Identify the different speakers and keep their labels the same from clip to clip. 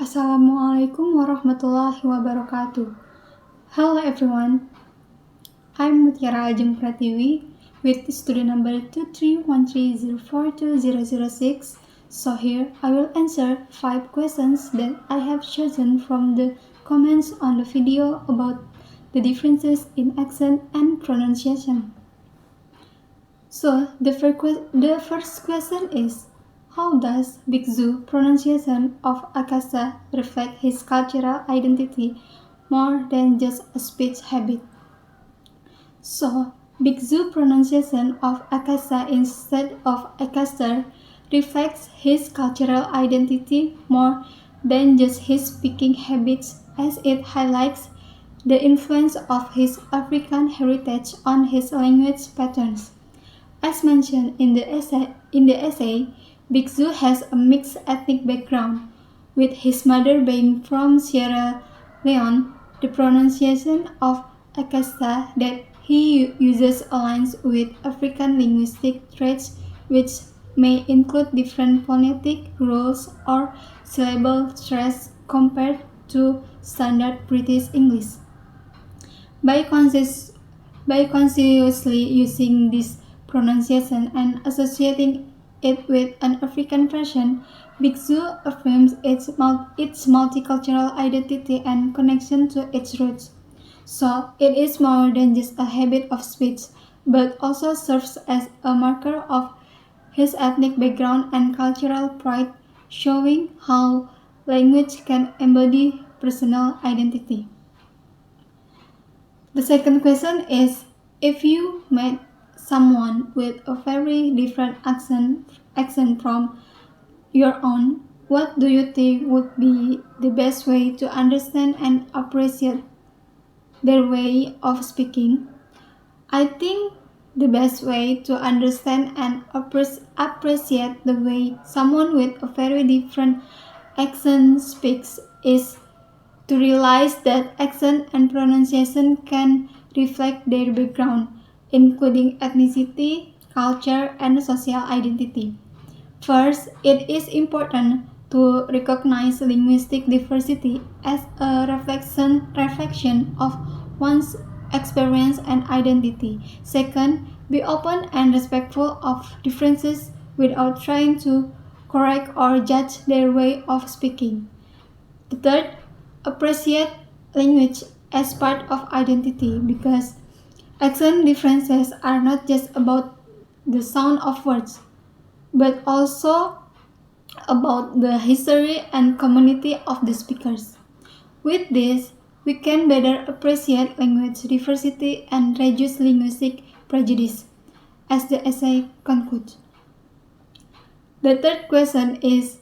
Speaker 1: Assalamualaikum warahmatullahi wabarakatuh. Hello everyone, I'm Mutiara Ajeng Pratiwi with student number 2313042006. So here I will answer 5 questions that I have chosen from the comments on the video about the differences in accent and pronunciation. So the first question is, how does Bigzu pronunciation of Akasa reflect his cultural identity more than just a speech habit? So, Bigzu pronunciation of Akasa instead of Akasar reflects his cultural identity more than just his speaking habits, as it highlights the influence of his African heritage on his language patterns. As mentioned in the essay, Bigzu has a mixed ethnic background, with his mother being from Sierra Leone. The pronunciation of Akasa that he uses aligns with African linguistic traits, which may include different phonetic rules or syllable stress compared to standard British English. By consciously using this pronunciation and associating it with an African version, Bigzu affirms its multicultural identity and connection to its roots. So, it is more than just a habit of speech, but also serves as a marker of his ethnic background and cultural pride, showing how language can embody personal identity. The second question is, if you met someone with a very different accent from your own, what do you think would be the best way to understand and appreciate their way of speaking? I think the best way to understand and appreciate the way someone with a very different accent speaks is to realize that accent and pronunciation can reflect their background, including ethnicity, culture, and social identity. First, it is important to recognize linguistic diversity as a reflection of one's experience and identity. Second, be open and respectful of differences without trying to correct or judge their way of speaking. The third, appreciate language as part of identity, because accent differences are not just about the sound of words, but also about the history and community of the speakers. With this, we can better appreciate language diversity and reduce linguistic prejudice, as the essay concludes. The third question is,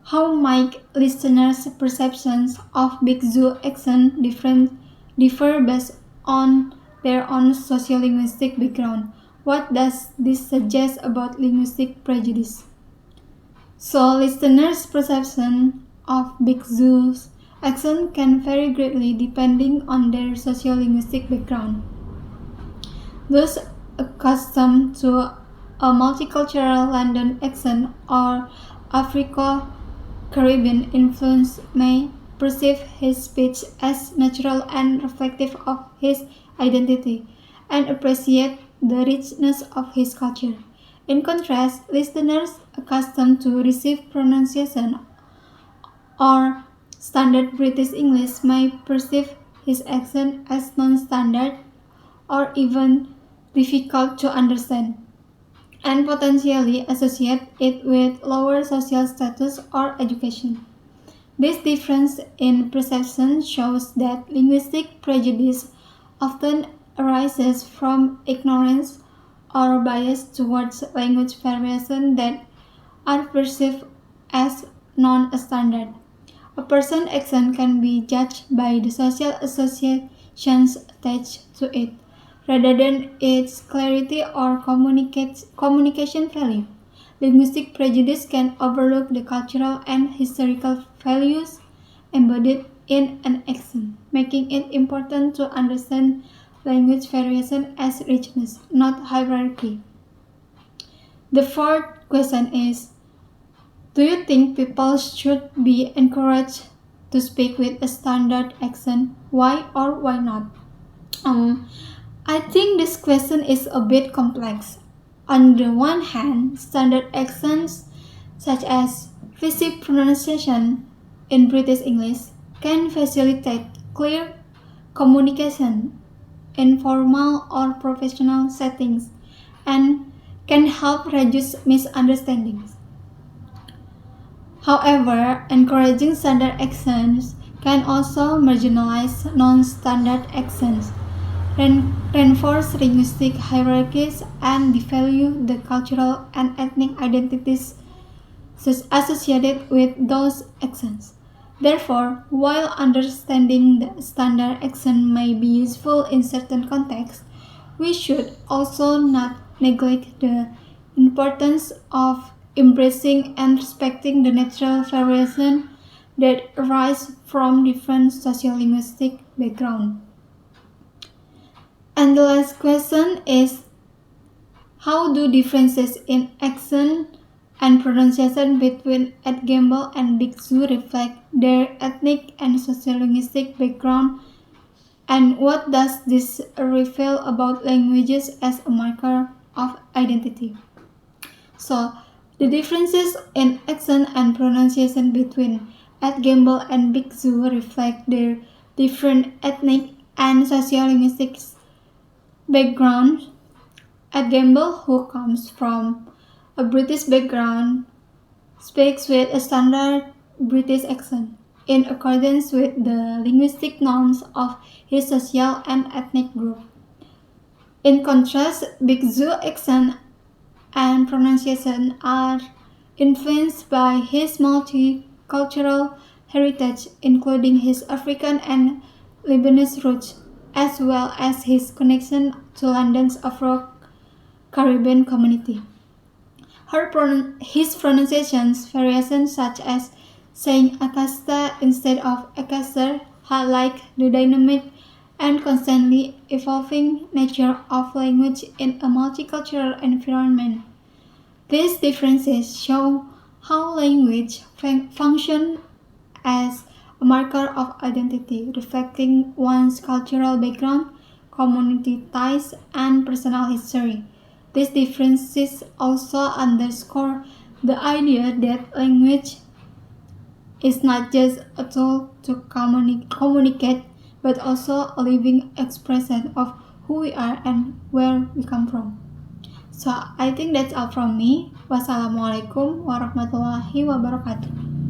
Speaker 1: how might listeners' perceptions of Bigzu accent differ based on their own sociolinguistic background? What does this suggest about linguistic prejudice? So, listeners' perception of Bigzu's accent can vary greatly depending on their sociolinguistic background. Those accustomed to a multicultural London accent or Afro-Caribbean influence may perceive his speech as natural and reflective of his identity, and appreciate the richness of his culture. In contrast, listeners accustomed to receive pronunciation or standard British English may perceive his accent as non-standard or even difficult to understand, and potentially associate it with lower social status or education. This difference in perception shows that linguistic prejudice often arises from ignorance or bias towards language variation that are perceived as non-standard. A person's accent can be judged by the social associations attached to it, rather than its clarity or communication value. Linguistic prejudice can overlook the cultural and historical values embodied in an accent, making it important to understand language variation as richness, not hierarchy. The fourth question is, do you think people should be encouraged to speak with a standard accent? Why or why not? Um, I think this question is a bit complex. On the one hand, standard accents such as physic pronunciation in British English can facilitate clear communication in formal or professional settings and can help reduce misunderstandings. However, encouraging standard accents can also marginalize non-standard accents, reinforce linguistic hierarchies, and devalue the cultural and ethnic identities associated with those accents. Therefore, while understanding the standard accent may be useful in certain contexts, we should also not neglect the importance of embracing and respecting the natural variation that arise from different sociolinguistic backgrounds. And the last question is, how do differences in accent and pronunciation between Ed Gamble and Big Zoo reflect their ethnic and sociolinguistic background, and what does this reveal about languages as a marker of identity? So, the differences in accent and pronunciation between Ed Gamble and Big Zoo reflect their different ethnic and sociolinguistic backgrounds. Ed Gamble, who comes from a British background, speaks with a standard British accent, in accordance with the linguistic norms of his social and ethnic group. In contrast, Big Zoo accent and pronunciation are influenced by his multicultural heritage, including his African and Lebanese roots, as well as his connection to London's Afro-Caribbean community. His pronunciations variations such as saying Akasta instead of Akaster highlight the dynamic and constantly evolving nature of language in a multicultural environment. These differences show how language functions as a marker of identity, reflecting one's cultural background, community ties, and personal history. These differences also underscore the idea that language is not just a tool to communicate, but also a living expression of who we are and where we come from. So I think that's all from me. Wassalamualaikum warahmatullahi wabarakatuh.